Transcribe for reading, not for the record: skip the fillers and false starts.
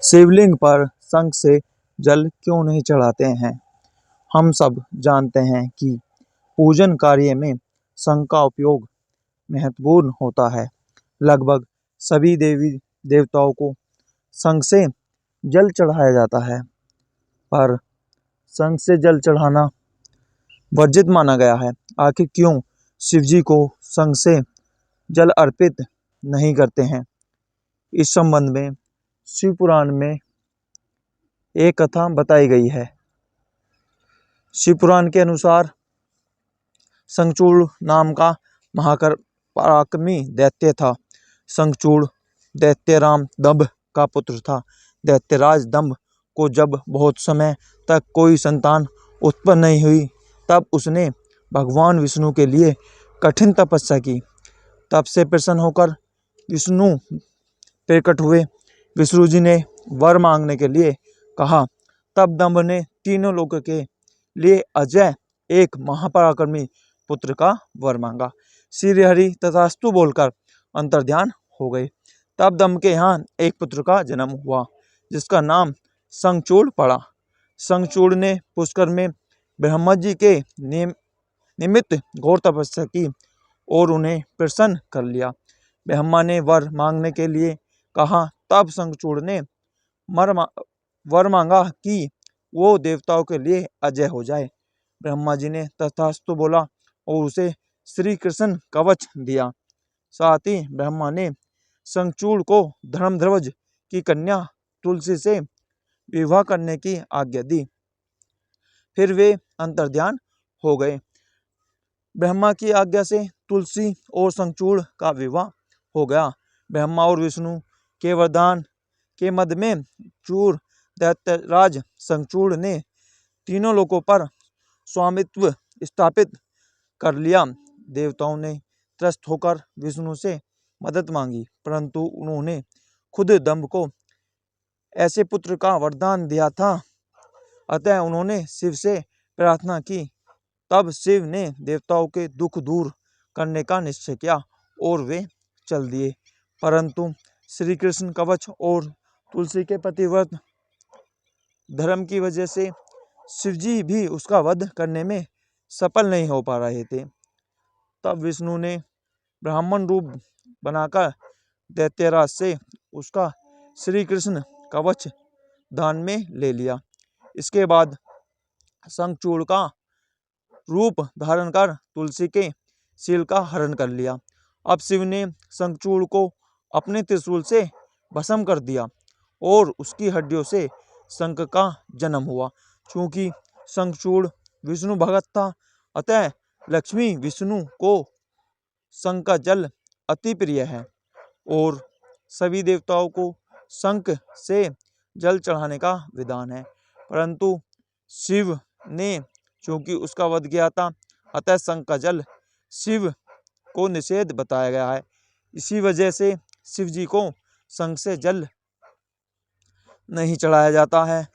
शिवलिंग पर शंख से जल क्यों नहीं चढ़ाते हैं? हम सब जानते हैं कि पूजन कार्य में शंख का उपयोग महत्वपूर्ण होता है। लगभग सभी देवी देवताओं को शंख से जल चढ़ाया जाता है, पर शंख से जल चढ़ाना वर्जित माना गया है। आखिर क्यों शिवजी को शंख से जल अर्पित नहीं करते हैं? इस संबंध में शिव पुराण में एक कथा बताई गई है। शिव पुराण के अनुसार शंखचूड़ नाम का पराक्रमी दैत्य था। शंखचूड़ दैत्यराज दंभ का पुत्र था। दैत्यराज दंभ को जब बहुत समय तक कोई संतान उत्पन्न नहीं हुई, तब उसने भगवान विष्णु के लिए कठिन तपस्या की। तब से प्रसन्न होकर विष्णु प्रकट हुए। विष्णु जी ने वर मांगने के लिए कहा। तब दंभ ने तीनों लोगों के लिए अजय एक महापराक्रमी पुत्र का वर मांगा। श्री हरि तथास्तु बोलकर अंतर्ध्यान हो गए। तब दंभ के यहाँ एक पुत्र का जन्म हुआ, जिसका नाम शंखचूड़ पड़ा। शंखचूड़ ने पुष्कर में ब्रह्मा जी के निमित्त घोर तपस्या की और उन्हें प्रसन्न कर लिया। ब्रह्मा ने वर मांगने के लिए कहा। तब शंखचूड़ ने वर मांगा कि वो देवताओं के लिए अजय हो जाए। ब्रह्मा जी ने तथास्तु बोला और उसे श्री कृष्ण कवच दिया। साथ ही ब्रह्मा ने शंखचूड़ को धर्मध्वज की कन्या तुलसी से विवाह करने की आज्ञा दी। फिर वे अंतर्ध्यान हो गए। ब्रह्मा की आज्ञा से तुलसी और शंखचूड़ का विवाह हो गया। ब्रह्मा और विष्णु के वरदान के मध्य में चूर दैत्यराज शंखचूड़ ने तीनों लोकों पर स्वामित्व स्थापित कर लिया। देवताओं ने त्रस्त होकर विष्णु से मदद मांगी, परंतु उन्होंने खुद दंभ को ऐसे पुत्र का वरदान दिया था। अतः उन्होंने शिव से प्रार्थना की। तब शिव ने देवताओं के दुख दूर करने का निश्चय किया और वे चल दिए। परंतु श्री कृष्ण कवच और तुलसी के पतिव्रत धर्म की वजह से शिवजी भी उसका वध करने में सफल नहीं हो पा रहे थे। तब विष्णु ने ब्राह्मण रूप बनाकर दैत्यराज से उसका श्री कृष्ण कवच दान में ले लिया। इसके बाद शंखचूड़ का रूप धारण कर तुलसी के शील का हरण कर लिया। अब शिव ने शंखचूड़ को अपने त्रिशूल से भस्म कर दिया और उसकी हड्डियों से शंख का जन्म हुआ। क्योंकि शंखचूड़ विष्णु भगत था, अतः लक्ष्मी विष्णु को शंख का जल अति प्रिय है और सभी देवताओं को शंख से जल चढ़ाने का विधान है। परंतु शिव ने क्योंकि उसका वध किया था, अतः शंख का जल शिव को निषेध बताया गया है। इसी वजह से शिव जी को शंख से जल नहीं चढ़ाया जाता है।